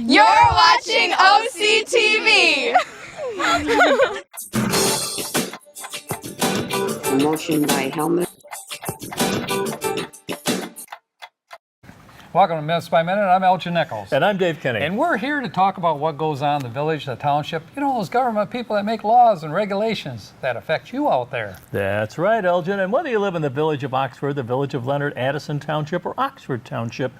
You're watching OCTV! Promotion by Helmet. Welcome to Miutes By Minute. I'm Elgin Nichols. And I'm Dave Kenny. And we're here to talk about what goes on in the village, the township. You know, those government people that make laws and regulations that affect you out there. That's right, Elgin. And whether you live in the village of Oxford, the village of Leonard, Addison Township, or Oxford Township,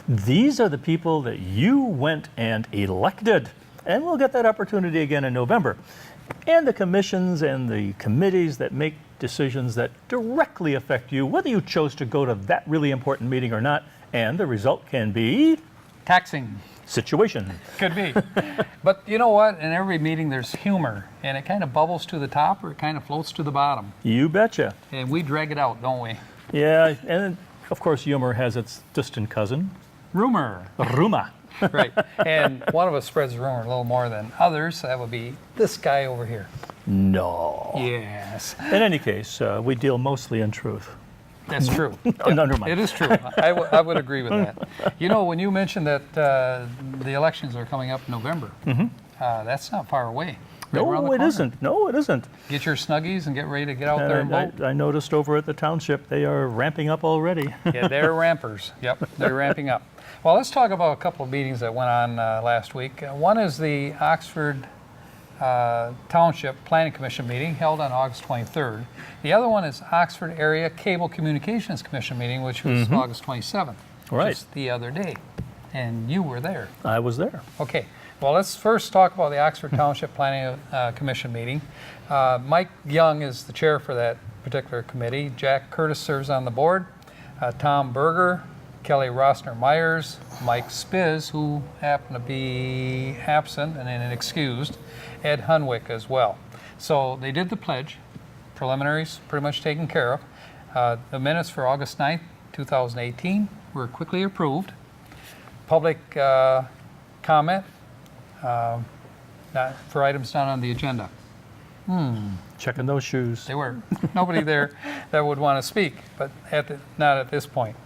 these are the people that you went and elected. And we'll get that opportunity again in November. And the commissions and the committees that make decisions that directly affect you, whether you chose to go to that really important meeting or not. And the result can be Taxing. situation. Could be. But you know what? In every meeting there's humor. And it kind of bubbles to the top or it kind of floats to the bottom. You betcha. And we drag it out, don't we? Yeah, and of course humor has its distant cousin, Rumor. rumor. Right. And one of us spreads rumor a little more than others. That would be this guy over here. No. Yes. In any case, we deal mostly in truth. That's true. Never mind. It is true. I would agree with that. You know, when you mentioned that the elections are coming up in November, that's not far away. Right around the No, it corner. isn't. No, it isn't. Get your Snuggies and get ready to get out there and vote. I noticed over at the township they are ramping up already. Yeah, they're rampers. Yep, they're ramping up. Well, let's talk about a couple of meetings that went on last week. One is the Oxford Township Planning Commission meeting held on August 23rd. The other one is Oxford Area Cable Communications Commission meeting, which was August 27th. Right. Just the other day. And you were there. I was there. Okay. Well, let's first talk about the Oxford Township Planning Commission meeting. Mike Young is the chair for that particular committee. Jack Curtis serves on the board. Tom Berger, Kelly Rossner-Myers, Mike Spiz, who happened to be absent and then excused, Ed Hunwick as well. So they did the pledge. Preliminaries pretty much taken care of. The minutes for August 9th, 2018 were quickly approved. Public comment not for items not on the agenda. Checking those shoes. They were. Nobody there that would want to speak, but not at this point.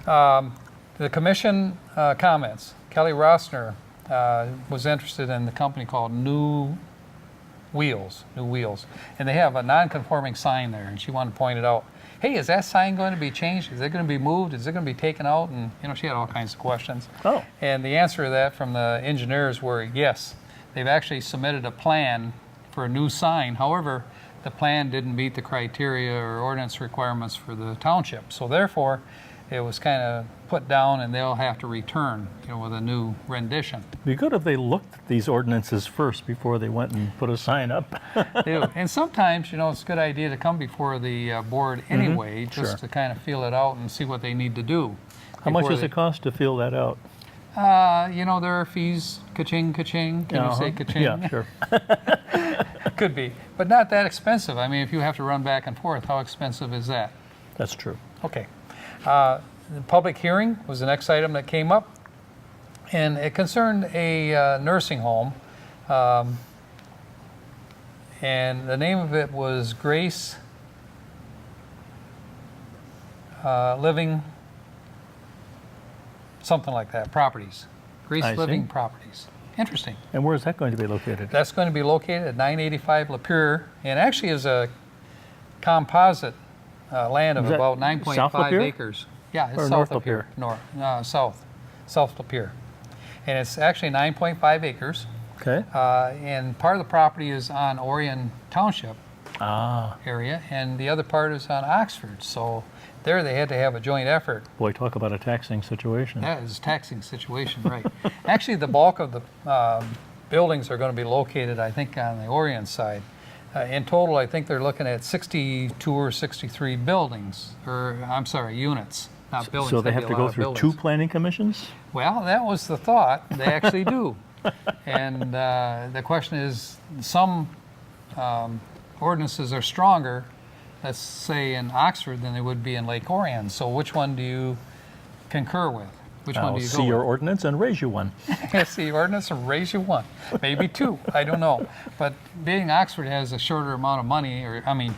The commission comments. Kelly Rossner was interested in the company called New Wheels, and they have a non-conforming sign there, and she wanted to point it out. Hey, is that sign going to be changed? Is it going to be moved? Is it going to be taken out? And you know, she had all kinds of questions. Oh. And the answer to that from the engineers were yes. They've actually submitted a plan for a new sign. However, the plan didn't meet the criteria or ordinance requirements for the township. So therefore, it was kind of put down and they'll have to return, you know, with a new rendition. It'd be good if they looked at these ordinances first before they went and put a sign up. They do. And sometimes, you know, it's a good idea to come before the board anyway, just to kind of feel it out and see what they need to do. How much does it cost to fill that out? You know, there are fees, ka-ching, ka-ching. Can you say ka-ching? Yeah, sure. Could be, but not that expensive. I mean, if you have to run back and forth, how expensive is that? That's true. Okay. The public hearing was the next item that came up, and it concerned a nursing home, and the name of it was Grace Living, something like that, Properties. Grace I see. Living Properties. Interesting. And where is that going to be located? That's going to be located at 985 Lapeer, and actually is a composite land of Is that about South 9.5 Lapeer? acres. Yeah, it's Or south North of here. Lapeer? South Lapeer. And it's actually 9.5 acres. Okay. And part of the property is on Orion Township area, and the other part is on Oxford. So there they had to have a joint effort. Boy, talk about a taxing situation. That is a taxing situation, right. Actually, the bulk of the buildings are going to be located, I think, on the Orion side. In total, I think they're looking at 62 or 63 buildings, or I'm sorry, units, not buildings. So they That'd have be to a lot go of through buildings. 2 planning commissions? Well, that was the thought. They actually do. And the question is, some ordinances are stronger, let's say in Oxford, than they would be in Lake Orion. So which one do you concur with? Which one I'll do you see go your with? ordinance and raise you one. See your ordinance and raise you one, maybe 2. I don't know. But being Oxford has a shorter amount of money,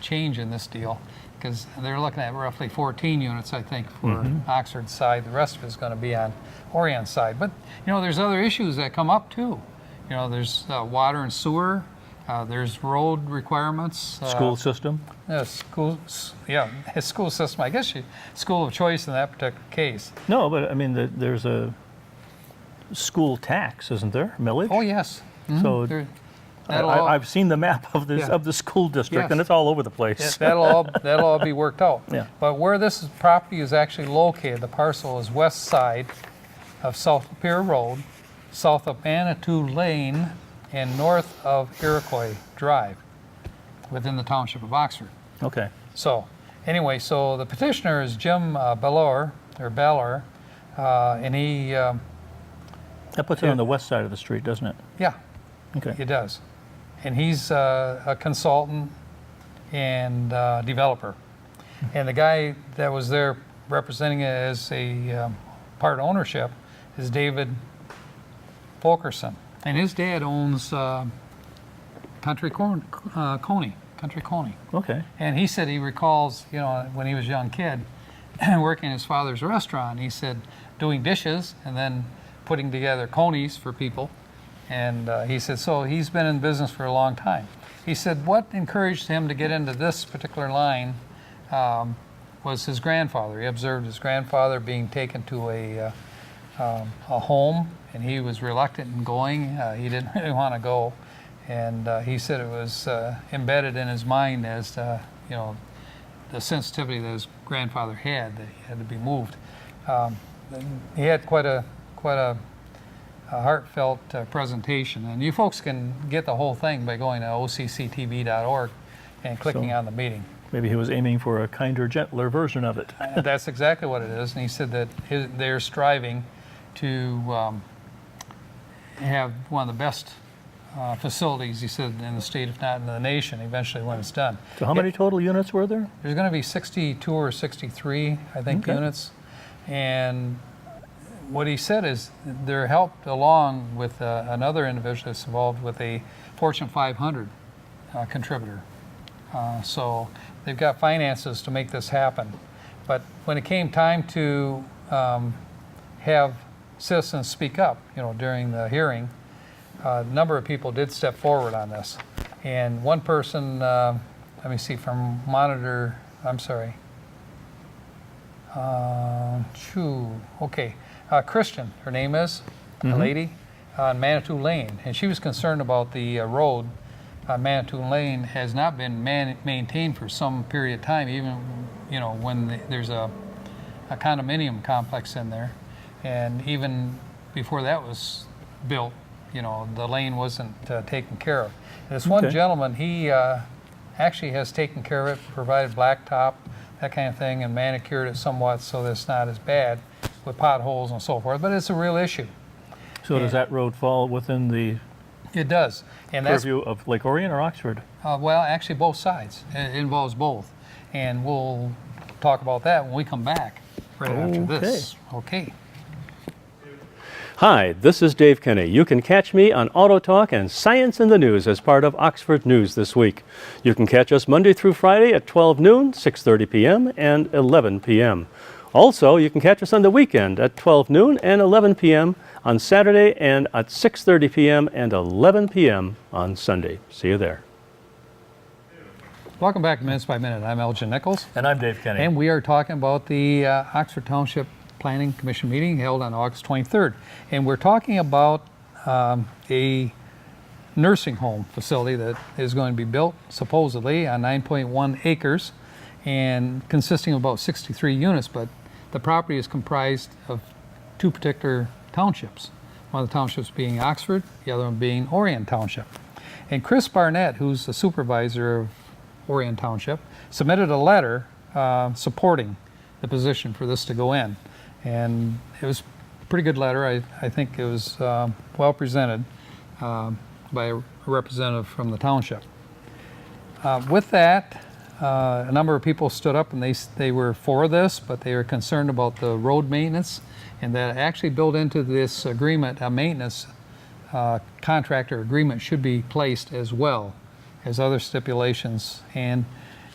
change in this deal, because they're looking at roughly 14 units, I think, for Oxford side. The rest of it is going to be on Orient side. But, you know, there's other issues that come up too. You know, there's water and sewer. There's road requirements. School system? School system. I guess school of choice in that particular case. No, but I mean, there's a school tax, isn't there? Millage? Oh, yes. So I've seen the map of this of the school district, and it's all over the place. That'll all be worked out. Yeah. But where this property is actually located, the parcel is west side of South Pier Road, south of Manitou Lane, and north of Iroquois Drive, within the township of Oxford. Okay. So, anyway, so the petitioner is Jim Ballor, and he. That puts it on the west side of the street, doesn't it? Yeah. Okay. It does. And he's a consultant and developer. And the guy that was there representing it as a part ownership is David Fulkerson. And his dad owns Country Coney. Okay. And he said he recalls, you know, when he was a young kid, working in his father's restaurant, he said doing dishes and then putting together conies for people. And he said, so he's been in business for a long time. He said what encouraged him to get into this particular line was his grandfather. He observed his grandfather being taken to a home, and he was reluctant in going. He didn't really want to go. And he said it was embedded in his mind as, you know, the sensitivity that his grandfather had, that he had to be moved. He had quite a heartfelt presentation, and you folks can get the whole thing by going to occtv.org and clicking on the meeting. Maybe he was aiming for a kinder, gentler version of it. That's exactly what it is, and he said that they're striving to have one of the best facilities, he said, in the state, if not in the nation, eventually when it's done. So how many total units were there? There's going to be 62 or 63, I think, units, and what he said is they're helped along with another individual that's involved with a Fortune 500 contributor. So they've got finances to make this happen. But when it came time to have citizens speak up, you know, during the hearing, a number of people did step forward on this. And one person, let me see, from Monitor, I'm sorry. Christian, her name is, a lady, on Manitou Lane. And she was concerned about the road on Manitou Lane has not been maintained for some period of time, even, you know, when there's a condominium complex in there. And even before that was built, you know, the lane wasn't taken care of. This one gentleman, he actually has taken care of it, provided blacktop, that kind of thing, and manicured it somewhat so that it's not as bad with potholes and so forth, but it's a real issue. So does that road fall within the It does. And purview of Lake Orion or Oxford? Well, actually both sides. It involves both. And we'll talk about that when we come back right after this. Okay. Hi, this is Dave Kenny. You can catch me on Auto Talk and Science in the News as part of Oxford News this week. You can catch us Monday through Friday at 12 noon, 6:30 p.m., and 11 p.m. Also, you can catch us on the weekend at 12 noon and 11 p.m. on Saturday, and at 6:30 p.m. and 11 p.m. on Sunday. See you there. Welcome back to Minutes by Minute. I'm Elgin Nichols. And I'm Dave Kenny. And we are talking about the Oxford Township Planning Commission meeting held on August 23rd. And we're talking about a nursing home facility that is going to be built supposedly on 9.1 acres and consisting of about 63 units, but the property is comprised of two particular townships. One of the townships being Oxford, the other one being Orion Township. And Chris Barnett, who's the supervisor of Orion Township, submitted a letter supporting the position for this to go in. And it was a pretty good letter. I think it was well presented by a representative from the township. With that, a number of people stood up and they were for this, but they were concerned about the road maintenance, and that actually built into this agreement, a maintenance contractor agreement should be placed as well as other stipulations. And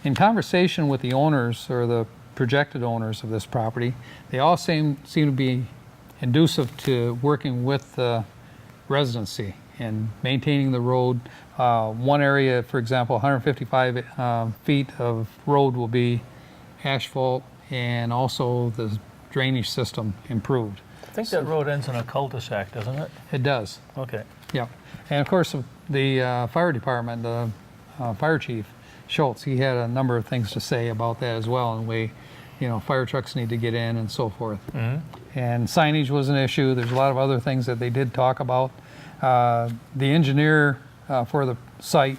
in conversation with the owners or the projected owners of this property, they all seem to be conducive to working with the residency and maintaining the road. One area, for example, 155 feet of road will be asphalt, and also the drainage system improved. I think that road ends in a cul-de-sac, doesn't it? It does. Okay. Yeah, and of course the fire department, the fire chief Schultz, he had a number of things to say about that as well, and fire trucks need to get in and so forth. And signage was an issue. There's a lot of other things that they did talk about. The engineer for the site,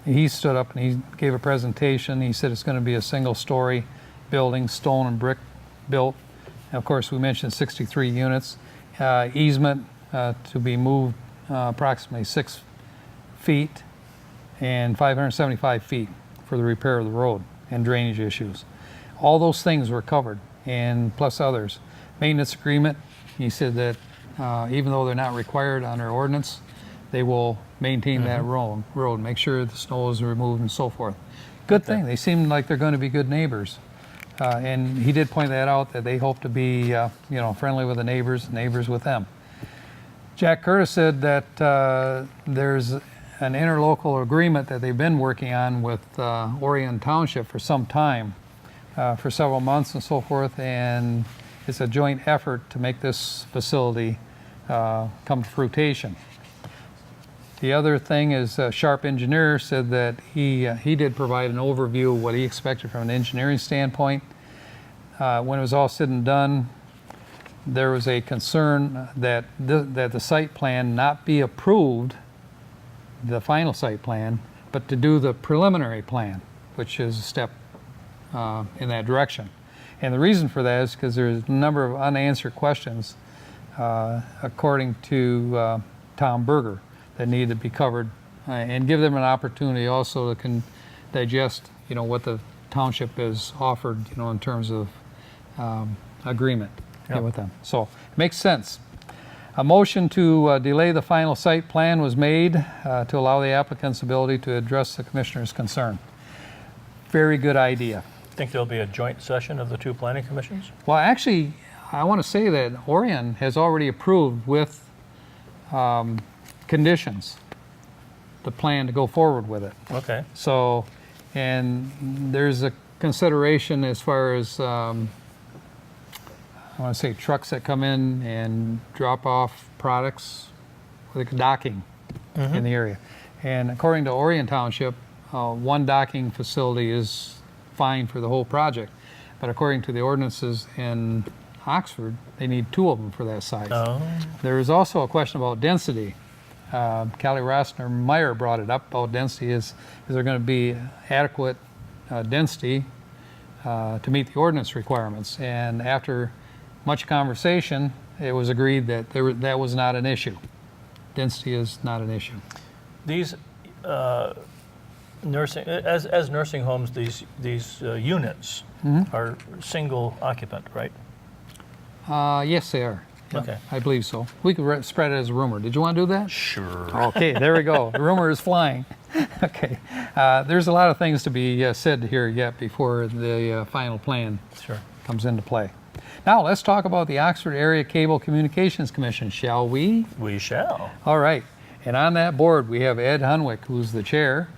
he stood up and he gave a presentation. He said it's going to be a single-story building, stone and brick built. And of course, we mentioned 63 units. Easement to be moved approximately 6 feet and 575 feet for the repair of the road and drainage issues. All those things were covered, and plus others. Maintenance agreement, he said that even though they're not required under ordinance, they will maintain that road, make sure the snow is removed and so forth. Good thing. They seem like they're going to be good neighbors. And he did point that out, that they hope to be friendly with the neighbors with them. Jack Curtis said that there's an interlocal agreement that they've been working on with Orion Township for some time, for several months and so forth, and it's a joint effort to make this facility come to fruition. The other thing is Sharp Engineer said that he did provide an overview of what he expected from an engineering standpoint. When it was all said and done, there was a concern that the site plan not be approved, the final site plan, but to do the preliminary plan, which is a step in that direction. And the reason for that is because there's a number of unanswered questions, according to Tom Berger, that need to be covered, and give them an opportunity also to digest, what the township has offered, in terms of agreement with them. So it makes sense. A motion to delay the final site plan was made to allow the applicant's ability to address the commissioner's concern. Very good idea. Think there'll be a joint session of the two planning commissions? Well, actually, I want to say that Orion has already approved with conditions the plan to go forward with it. Okay. So, and there's a consideration as far as I want to say trucks that come in and drop off products, like docking in the area. And according to Orion Township, one docking facility is fine for the whole project. But according to the ordinances in Oxford, they need 2 of them for that size. Oh. There is also a question about density. Callie Rossner Meyer brought it up about density. Is there going to be adequate density to meet the ordinance requirements? And after much conversation, it was agreed that that was not an issue. Density is not an issue. These nursing, as nursing homes, these units are single occupant, right? Yes, they are. Yeah, Okay. I believe so. We could spread it as a rumor. Did you want to do that? Sure. Okay, there we go. The rumor is flying. Okay. There's a lot of things to be said here yet before the final plan Sure. comes into play. Now, let's talk about the Oxford Area Cable Communications Commission, shall we? We shall. All right. And on that board, we have Ed Hunwick, who's the chair.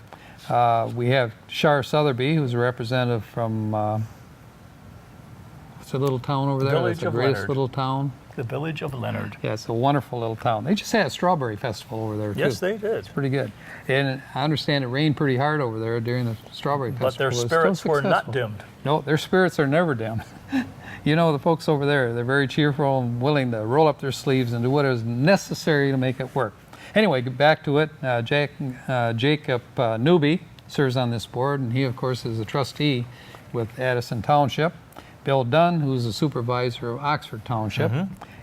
We have Shar Sotheby, who's a representative from, what's the little town over there? Village That's the of greatest Leonard. little town. The village of Leonard. Yeah, it's a wonderful little town. They just had a strawberry festival over there, too. Yes, they did. Pretty good. And I understand it rained pretty hard over there during the strawberry festival. But their It was still spirits were not successful. dimmed. No, their spirits are never dimmed. The folks over there, they're very cheerful and willing to roll up their sleeves and do what is necessary to make it work. Anyway, back to it. Jacob Newby serves on this board, and he, of course, is a trustee with Addison Township. Bill Dunn, who's the supervisor of Oxford Township,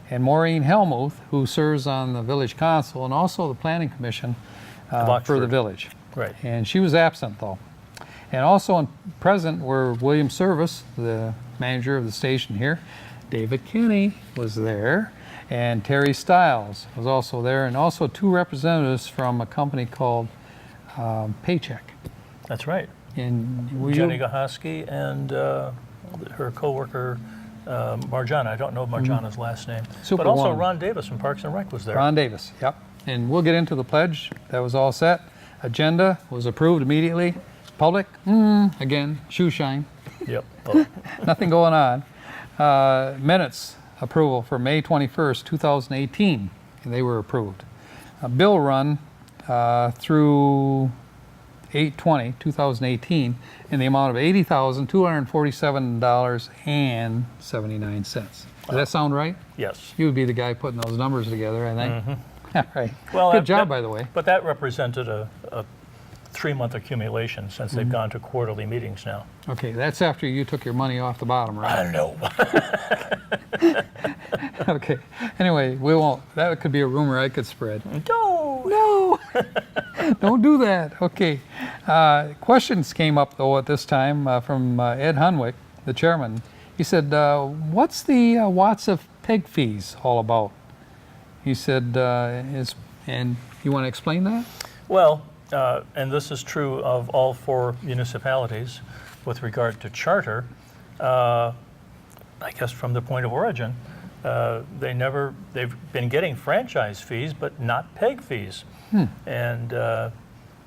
and Maureen Helmuth, who serves on the village council and also the planning commission for the Oxford. village. Right. And she was absent, though. And also present were William Service, the manager of the station here. David Kinney was there, and Terry Stiles was also there, and also 2 representatives from a company called Paycheck. That's right. And will Jenny you, Gahoski and her coworker Marjana. I don't know Marjana's last name. Super but also woman. Ron Davis from Parks and Rec was there. Ron Davis, yep. And we'll get into the pledge. That was all set. Agenda was approved immediately. Public, again, shoe shine. Yep. Oh. Nothing going on. Minutes approval for May 21st, 2018. And they were approved. A bill run through 8/20/2018 in the amount of $80,247.79. Does that sound right? Yes. You would be the guy putting those numbers together, I think. All right. Well, Good job, by the way. But that represented a 3-month accumulation since they've gone to quarterly meetings now. Okay, that's after you took your money off the bottom, right? I know. Okay. Anyway, we won't. That could be a rumor I could spread. No. Don't do that. Okay. Questions came up, though, at this time from Ed Hunwick, the chairman. He said, what's the watts of peg fees all about? He said, and you want to explain that? Well, and this is true of all 4 municipalities with regard to charter. I guess from the point of origin, they've been getting franchise fees, but not peg fees. And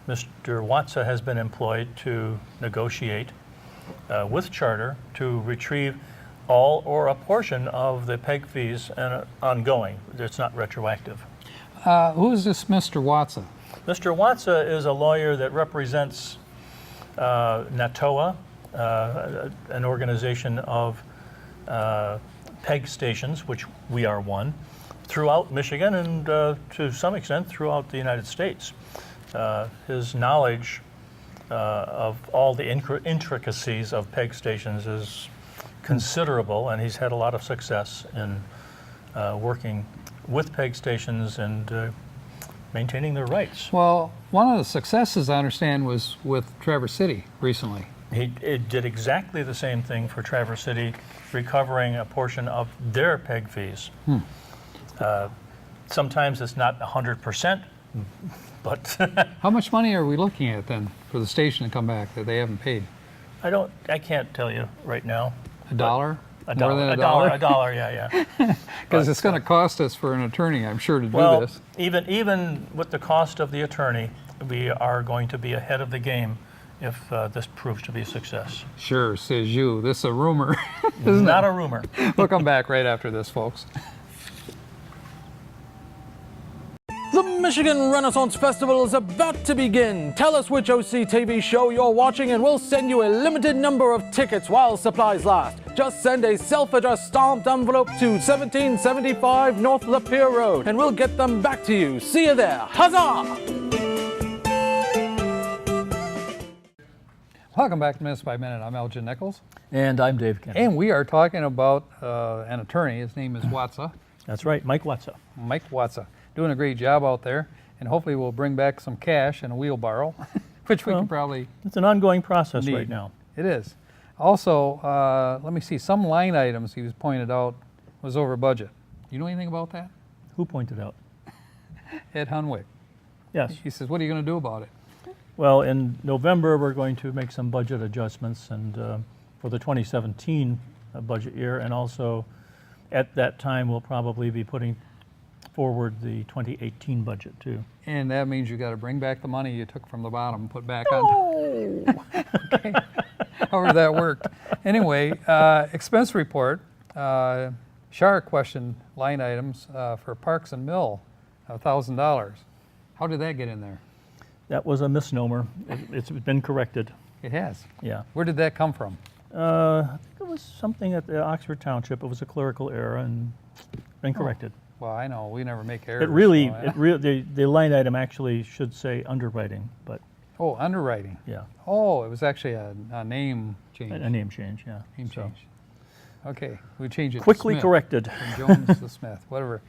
Mr. Watsa has been employed to negotiate with charter to retrieve all or a portion of the peg fees and ongoing. It's not retroactive. Who is this Mr. Watson? Mr. Watsa is a lawyer that represents NATOA, an organization of peg stations, which we are one, throughout Michigan and to some extent throughout the United States. His knowledge of all the intricacies of peg stations is considerable, and he's had a lot of success in working with peg stations and maintaining their rights. Well, one of the successes, I understand, was with Traverse City recently. He did exactly the same thing for Traverse City, recovering a portion of their peg fees. Sometimes it's not 100%, but How much money are we looking at then for the station to come back that they haven't paid? I can't tell you right now. $1? More than A dollar, yeah. Because it's going to cost us for an attorney, I'm sure, to do Well, this. even with the cost of the attorney, we are going to be ahead of the game if this proves to be a success. Sure, says you. This is a rumor. Not a rumor. We'll come back right after this, folks. The Michigan Renaissance Festival is about to begin. Tell us which OC TV show you're watching and we'll send you a limited number of tickets while supplies last. Just send a self-addressed stamped envelope to 1775 North Lapeer Road and we'll get them back to you. See you there. Huzzah! Welcome back to Minutes by Minute. I'm Elgin Nichols. And I'm Dave Kennedy. And we are talking about an attorney. His name is Watsa, That's right, Mike Watsa. Mike Watsa. Doing a great job out there. And hopefully we'll bring back some cash and a wheelbarrow, which we can probably It's an ongoing process need. right now. It is. Also, let me see, some line items he was pointed out was over budget. You know anything about that? Who pointed out? Ed Hunwick. Yes. He says, what are you going to do about it? Well, in November, we're going to make some budget adjustments and for the 2017 budget year, and also at that time, we'll probably be putting forward the 2018 budget too. And that means you got to bring back the money you took from the bottom and put back on. Okay. However that worked. Anyway, expense report. Shar questioned line items for Parks and Mill, $1,000. How did that get in there? That was a misnomer. It's been corrected. It has. Yeah. Where did that come from? I think it was something at the Oxford Township. It was a clerical error and been corrected. Well, I know we never make errors. The line item actually should say underwriting, but Oh, underwriting. yeah, Oh, it was actually a name change. a name change, yeah. Name So, change. Okay, we changed it. quickly to Smith. corrected. From Jones to Smith, whatever.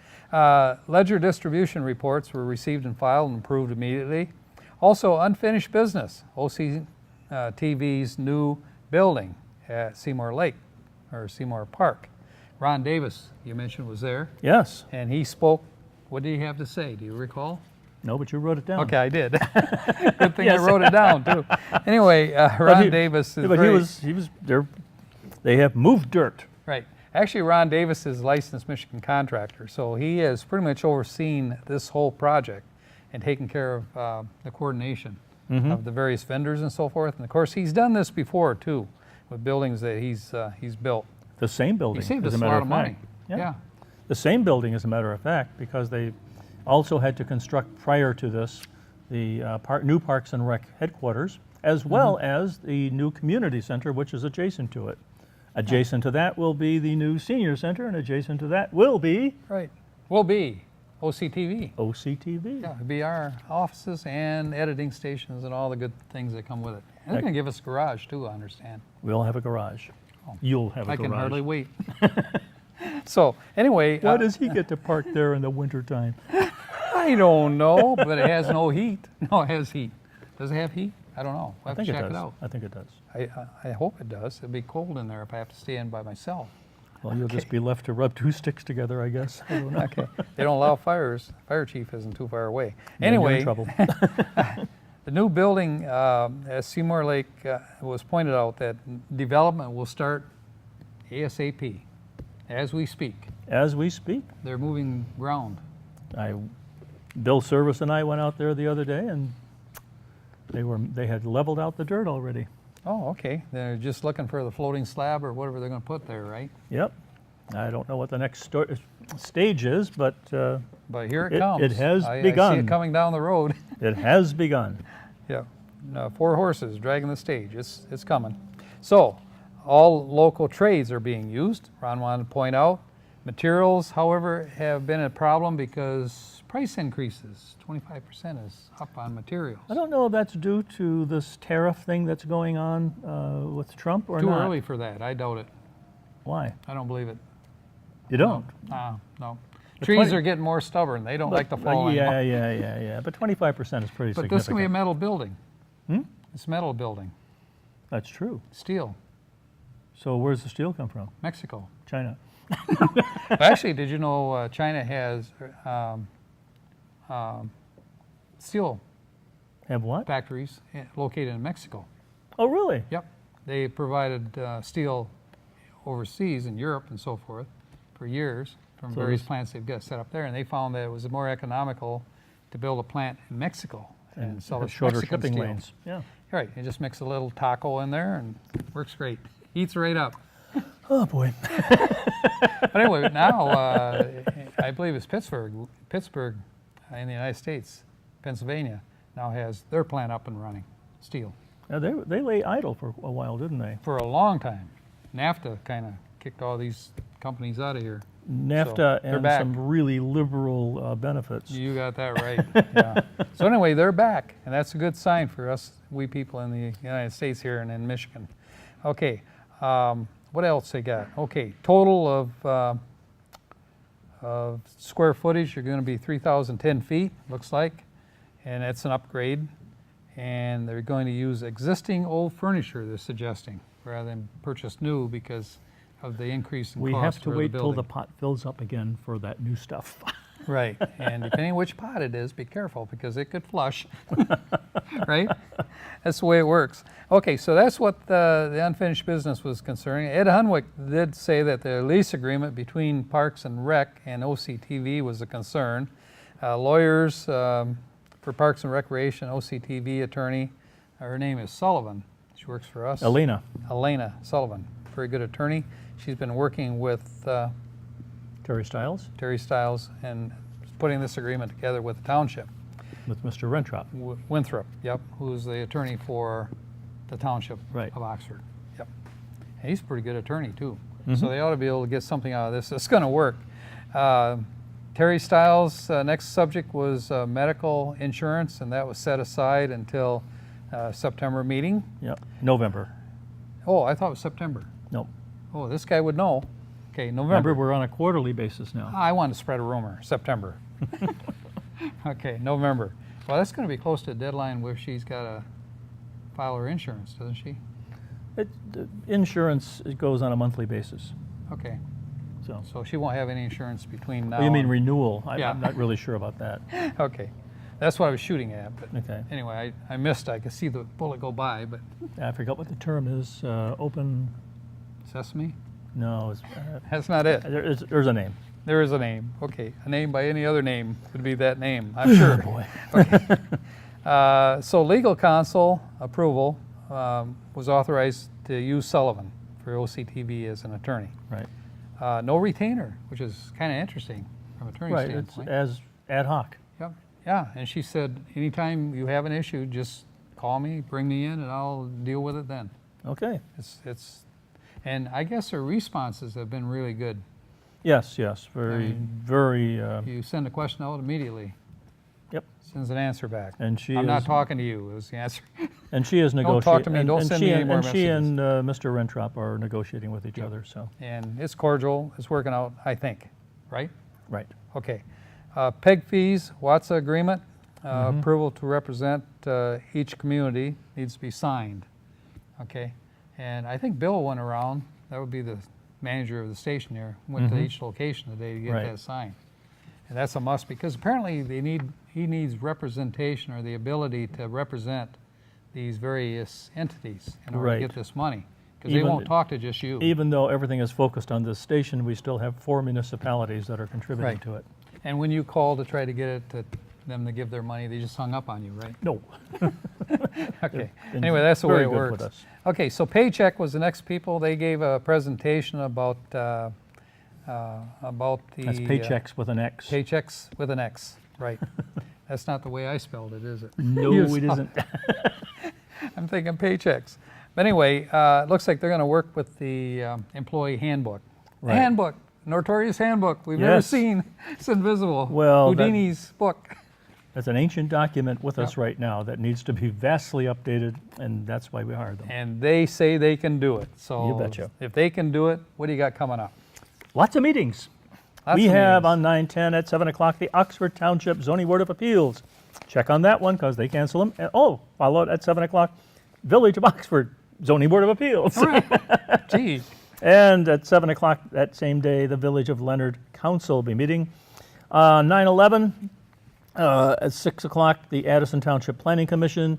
Ledger distribution reports were received and filed and approved immediately. Also, unfinished business. OC TV's new building at Seymour Lake, or Seymour Park. Ron Davis, you mentioned, was there, Yes. and he spoke. What did he have to say? Do you recall? No, but you wrote it down. Okay, I did. Good thing Yes. I wrote it down too. Anyway, Ron Davis is But very, he was there. They have moved dirt. right. Actually, Ron Davis is a licensed Michigan contractor, so he has pretty much overseen this whole project and taken care of the coordination of the various vendors and so forth. And of course, he's done this before too, with buildings that he's built. The same building. He saved as us a matter lot of money. fact. Yeah. The same building, as a matter of fact, because they also had to construct prior to this the new Parks and Rec headquarters, as well as the new community center, which is adjacent to it. Adjacent to that will be the new senior center, and adjacent to that will be Right. Will be OCTV. OCTV. Yeah, it'll be our offices and editing stations and all the good things that come with it. And they're going to give us a garage too, I understand. We'll have a garage. You'll have a I garage. can hardly wait. So anyway, Why does he get to park there in the wintertime? I don't know, but it has no heat. No, it has heat. Does it have heat? I don't know. We'll I have think to it check does. it out. I think it does. I hope it does. It'll be cold in there if I have to stay in by myself. Well, you'll just be left to rub two sticks together, I guess. I don't know. Okay. They don't allow fires. Fire chief isn't too far away. Then you're in Anyway, trouble. the new building at Seymour Lake was pointed out that development will start ASAP, as we speak. As we speak, They're moving ground. Bill Service and I went out there the other day, and they had leveled out the dirt already. Oh, okay. They're just looking for the floating slab or whatever they're going to put there, right? Yep. I don't know what the next stage is, but But here it It- comes. it has I see begun. it coming down the road. it has begun. Yeah, 4 horses dragging the stage. It's coming. So, all local trades are being used. Ron wanted to point out. Materials, however, have been a problem because price increases. 25% is up on materials. I don't know if that's due to this tariff thing that's going on with Trump or Too not. early for that. I doubt it. Why? I don't believe it. You don't? No. The Trees 20 are getting more stubborn. They don't like to fall anymore. Yeah. But 25% is pretty But significant. this is going to be a metal building. Hmm? It's a metal building. That's true. Steel. So where's the steel come from? Mexico. China. Actually, did you know China has steel Have what? factories located in Mexico? Oh, really? Yep. They provided steel overseas in Europe and so forth for years from So various this- plants they've got set up there, and they found that it was more economical to build a plant in Mexico and sell have it shorter Mexican shipping steel. lanes. Yeah. Right. You just mix a little taco in there and it works great. Heats right up. Oh, boy. But anyway, now I believe it's Pittsburgh in the United States, Pennsylvania, now has their plant up and running, steel, Now, they lay idle for a while, didn't they? for a long time. NAFTA kind of kicked all these companies out of here. NAFTA they're and back. some really liberal benefits. You got that right. Yeah. So anyway, they're back, and that's a good sign for us, we people in the United States here and in Michigan. Okay, what else they got? Okay, total of square footage are going to be 3,010 feet, looks like, and that's an upgrade. And they're going to use existing old furniture, they're suggesting, rather than purchase new because of the increase in We cost have to for wait the till the building. pot fills up again for that new stuff. Right, and depending which pot it is, be careful because it could flush, right? That's the way it works. Okay, so that's what the unfinished business was concerning. Ed Hunwick did say that the lease agreement between Parks and Rec and OCTV was a concern. Lawyers for Parks and Recreation, OCTV attorney, her name is Sullivan. She works for us. Elena. Sullivan, very good attorney. She's been working with Terry Stiles Terry Stiles and putting this agreement together with the township. with Mr. Rentrop. Winthrop, yep, who's the attorney for the township Right. of Oxford. Yep. And he's a pretty good attorney too. So they ought to be able to get something out of this. It's going to work. Terry Stiles' next subject was medical insurance, and that was set aside until September meeting. Yep. November. Oh, I thought it was September. Nope. Oh, this guy would know. Okay, Remember, November. we're on a quarterly basis now. I wanted to spread a rumor. September. Okay, November. Well, that's going to be close to the deadline where she's got to file her insurance, doesn't she? The insurance, it goes on a monthly basis. Okay, So. so she won't have any insurance between now Oh, you mean and- renewal? Yeah. I'm not really sure about that. Okay. That's what I was shooting at. But Okay. anyway, I missed. I could see the bullet go by, but I forgot what the term is. Open. sesame? No, That's not it. there's a name. There is a name. Okay, a name by any other name would be that name, I'm sure. Boy. So legal counsel approval was authorized to use Sullivan for OCTV as an attorney. Right. No retainer, which is kind of interesting from an attorney Right. It's standpoint. as ad hoc. Yep. Yeah, and she said, anytime you have an issue, just call me, bring me in, and I'll deal with it then. Okay. And I guess her responses have been really good. Yes. Yes. Very. Very. You send a question out immediately, Yep. sends an answer back. And she I'm is. not talking to you, it was the answer. And she is Don't negotiating. talk to me, don't send me any more And she messages. and Mr. Rentrop are negotiating with each other. So. And it's cordial, it's working out, I think, right? Right. Okay. PEG fees, WATSA agreement, Mm-hmm. approval to represent each community needs to be signed. Okay. And I think Bill went around, that would be the manager of the station there, went to each location today to get Mm-hmm. Right. that signed. And that's a must because apparently he needs representation or the ability to represent these various entities in order Right. to get this money. Because they Even- won't talk to just you. Even though everything is focused on this station, we still have 4 municipalities that are contributing Right. to it. And when you call to try to get it to them to give their money, they just hung up on you, right? No. Okay. been Anyway, that's the way very it good works. with us. Okay, so Paycheck was the next people. They gave a presentation about the That's paychecks with an X. Paychecks with an X, right? That's not the way I spelled it, is it? No, You it spelled- isn't. I'm thinking paychecks. But anyway, it looks like they're going to work with the employee handbook. The Right. handbook, notorious handbook we've never Yes. seen. It's invisible. Well, that- Houdini's book. That's an ancient document with us right now that needs to be vastly updated, and that's why we hired them. And they say they can do it. So You betcha. if they can do it, what do you got coming up? Lots of meetings. Lots We of have meetings. on 9/10 at 7 o'clock the Oxford Township Zoning Board of Appeals. Check on that one because they cancel them. And, followed at 7 o'clock, Village of Oxford Zoning Board of Appeals. Gee, And at 7 o'clock that same day, the Village of Leonard Council will be meeting. 9/11, at 6 o'clock, the Addison Township Planning Commission.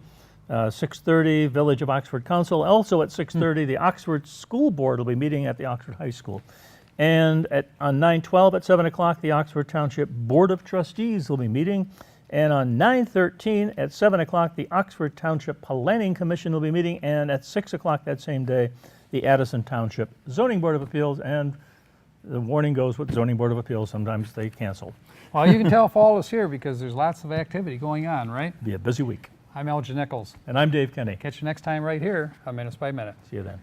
6:30, Village of Oxford Council. Also at 6:30, the Oxford School Board will be meeting at the Oxford High School. And on 9/12 at 7 o'clock, the Oxford Township Board of Trustees will be meeting. And on 9/13 at 7 o'clock, the Oxford Township Planning Commission will be meeting. And at 6 o'clock that same day, the Addison Township Zoning Board of Appeals. And the warning goes with Zoning Board of Appeals, sometimes they cancel. well, you can tell fall is here because there's lots of activity going on, right? Be a busy week. I'm Elgin Nichols. And I'm Dave Kenny. Catch you next time right here on Minutes by Minute. See you then.